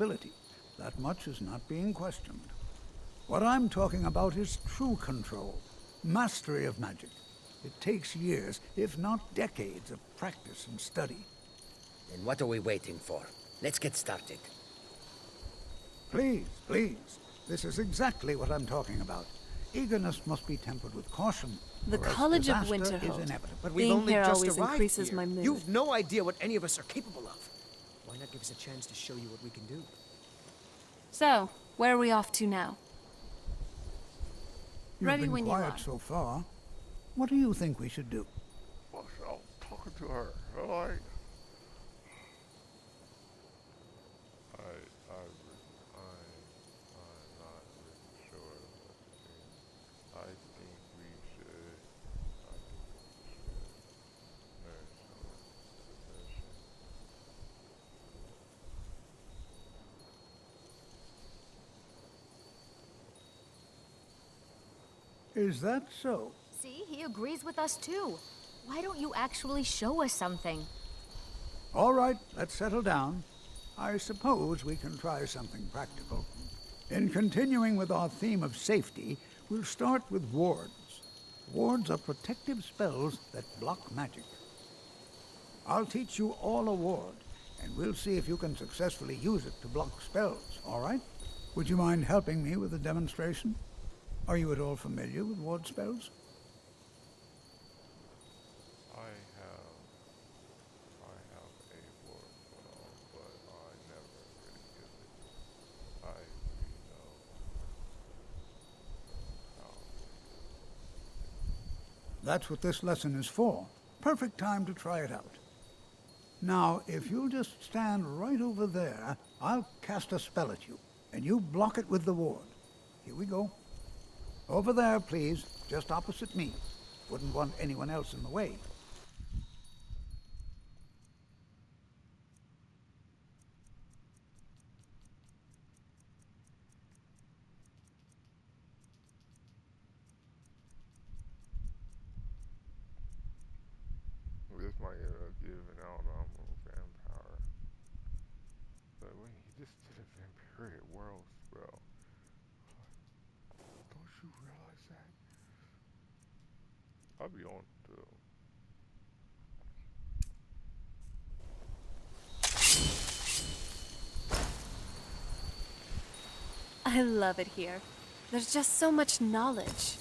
responsibility. That much is not being questioned. What I'm talking about is true control, mastery of magic. It takes years, if not decades, of practice and study. Then what are we waiting for? Let's get started. Please, please. This is exactly what I'm talking about. Eagerness must be tempered with caution. The or else College of disaster is Winterhold. inevitable. But we've Being only here just always arrived increases here. my mood. You've no idea what any of us are capable of. Why not give us a chance to show you what we can do? So, where are we off to now? You've Ready been when you quiet are. so far. What do you think we should do? I'll talk to her. Alright. I'm not really sure. I think we should learn some possession. Is that so? See, he agrees with us too. Why don't you actually show us something? All right, let's settle down. I suppose we can try something practical. In continuing with our theme of safety, we'll start with wards. Wards are protective spells that block magic. I'll teach you all a ward, and we'll see if you can successfully use it to block spells, all right? Would you mind helping me with the demonstration? Are you at all familiar with ward spells? I have a word spell, but I never really use it. I really know how. That's what this lesson is for. Perfect time to try it out. Now, if you'll just stand right over there, I'll cast a spell at you, and you block it with the ward. Here we go. Over there, please, just opposite me. Wouldn't want anyone else in the way. This might give an abnormal vampire. But wait, he just did a vampiric world spell. Don't you realize that? I'll be on to. I love it here. There's just so much knowledge.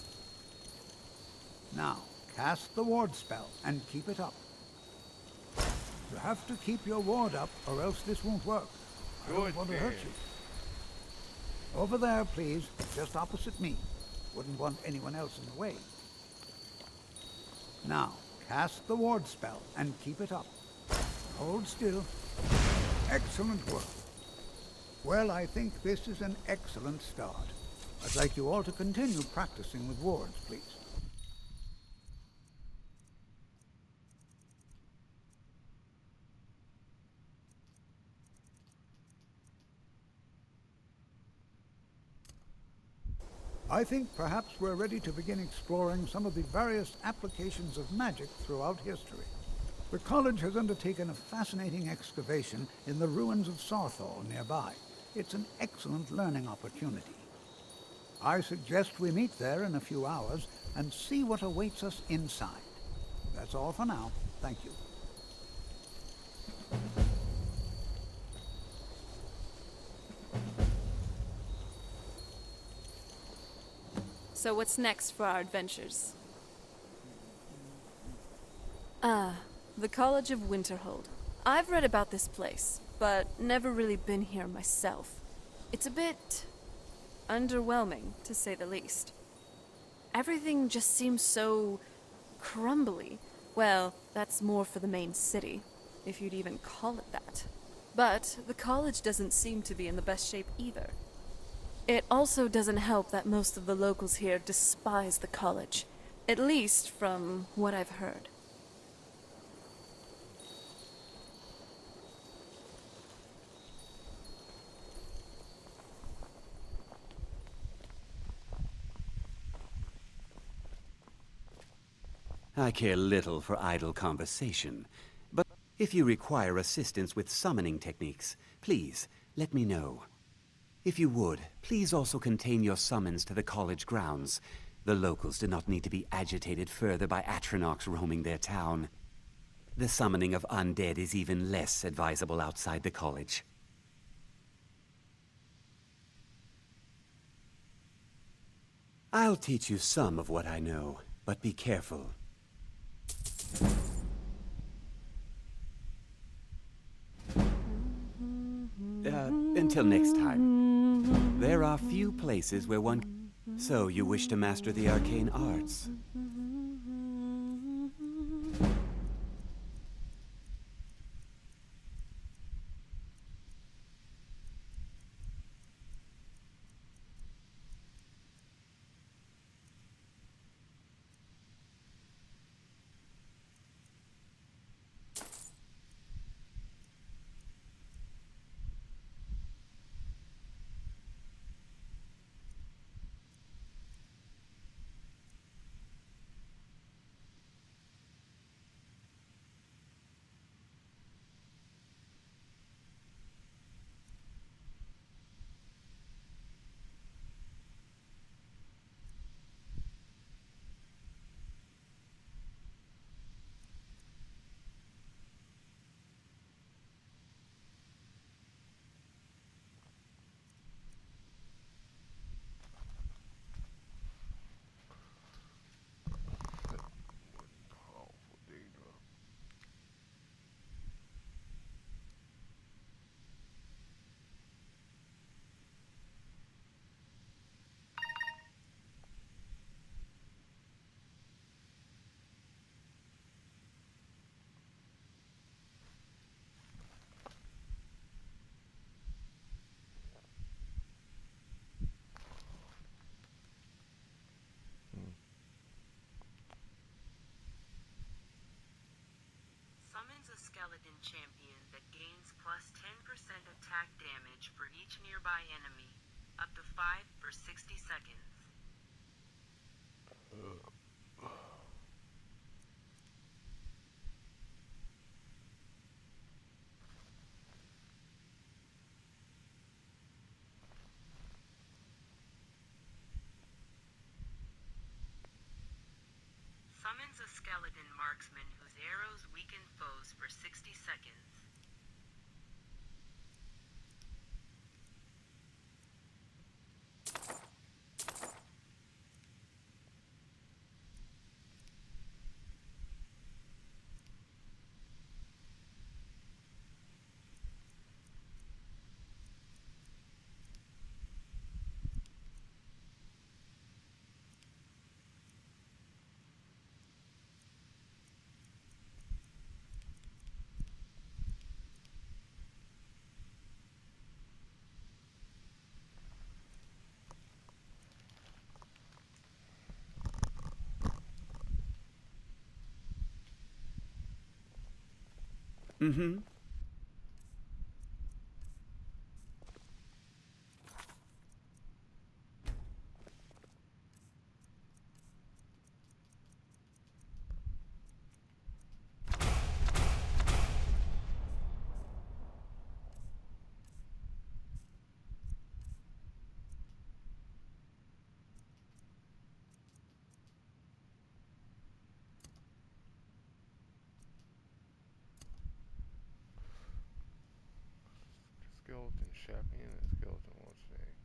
Now, cast the ward spell and keep it up. You have to keep your ward up, or else this won't work. I don't want to hurt you. Over there, please, just opposite me. Wouldn't want anyone else in the way. Now, cast the ward spell and keep it up. Hold still. Excellent work. Well, I think this is an excellent start. I'd like you all to continue practicing with wards, please. I think perhaps we're ready to begin exploring some of the various applications of magic throughout history. The college has undertaken a fascinating excavation in the ruins of Sarthal nearby. It's an excellent learning opportunity. I suggest we meet there in a few hours and see what awaits us inside. That's all for now. Thank you. So what's next for our adventures? The College of Winterhold. I've read about this place, but never really been here myself. It's a bit underwhelming, to say the least. Everything just seems so crumbly. Well, that's more for the main city, if you'd even call it that. But the college doesn't seem to be in the best shape either. It also doesn't help that most of the locals here despise the college, at least from what I've heard. I care little for idle conversation, but if you require assistance with summoning techniques, please let me know. If you would, please also contain your summons to the college grounds. The locals do not need to be agitated further by Atronachs roaming their town. The summoning of undead is even less advisable outside the college. I'll teach you some of what I know, but be careful. Until next time. There are few places where one... So, you wish to master the arcane arts? Powerful data. Summons a skeleton champion that gains plus 10% attack damage for each nearby enemy, up to 5 for 60 seconds. Summons a skeleton marksman whose arrows weaken foes for 60 seconds. Mm-hmm. Skeleton champion and skeleton what's name.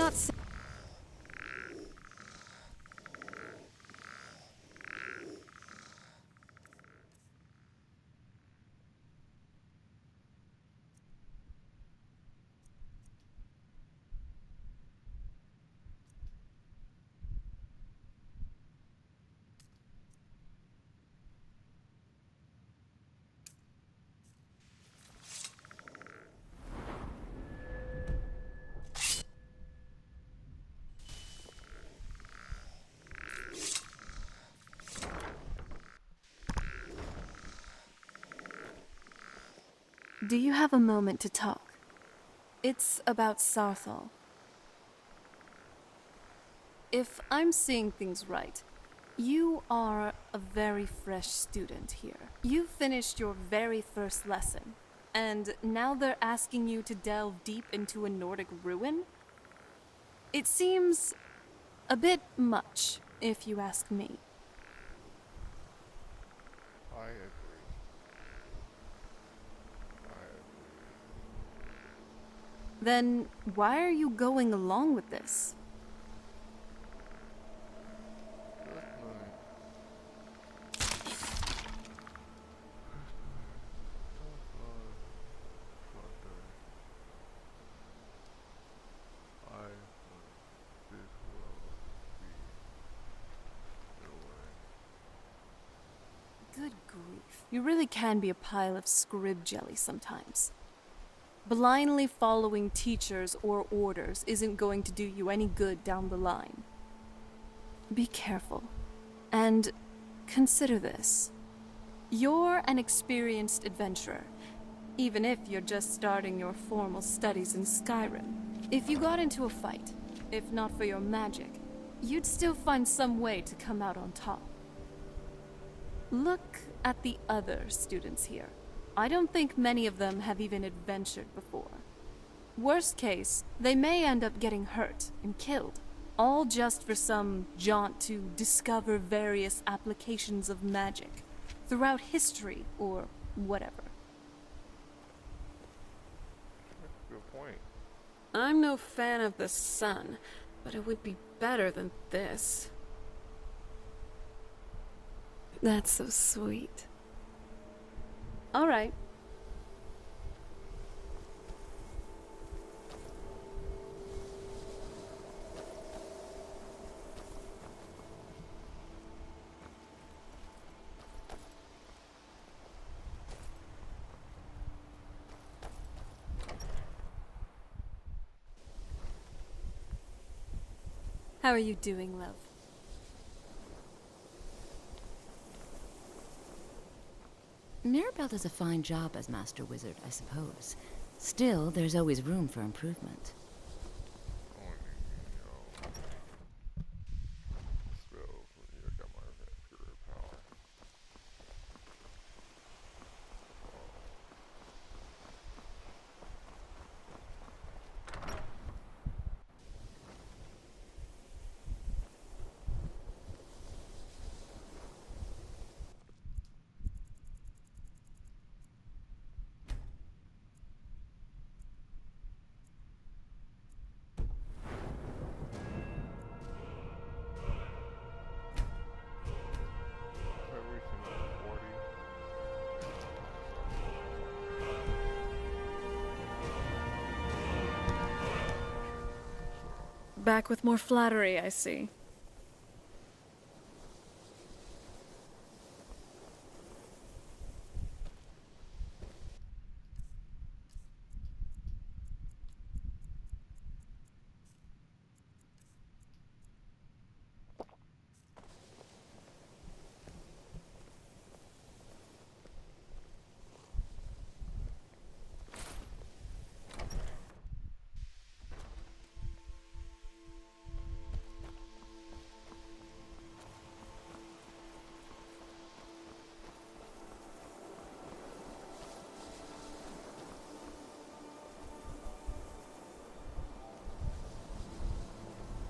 not Do you have a moment to talk? It's about Saarthal. If I'm seeing things right, you are a very fresh student here. You finished your very first lesson, and now they're asking you to delve deep into a Nordic ruin? It seems a bit much, if you ask me. I agree. Then why are you going along with this? Good grief. You really can be a pile of scrib jelly sometimes. Blindly following teachers or orders isn't going to do you any good down the line. Be careful. And consider this. You're an experienced adventurer, even if you're just starting your formal studies in Skyrim. If you got into a fight, if not for your magic, you'd still find some way to come out on top. Look at the other students here. I don't think many of them have even adventured before. Worst case, they may end up getting hurt and killed, all just for some jaunt to discover various applications of magic throughout history or whatever. That's a good point. I'm no fan of the sun, but it would be better than this. That's so sweet. All right. How are you doing, love? Mirabelle does a fine job as Master Wizard, I suppose. Still, there's always room for improvement. Spells when you got my vampire power. Back with more flattery, I see.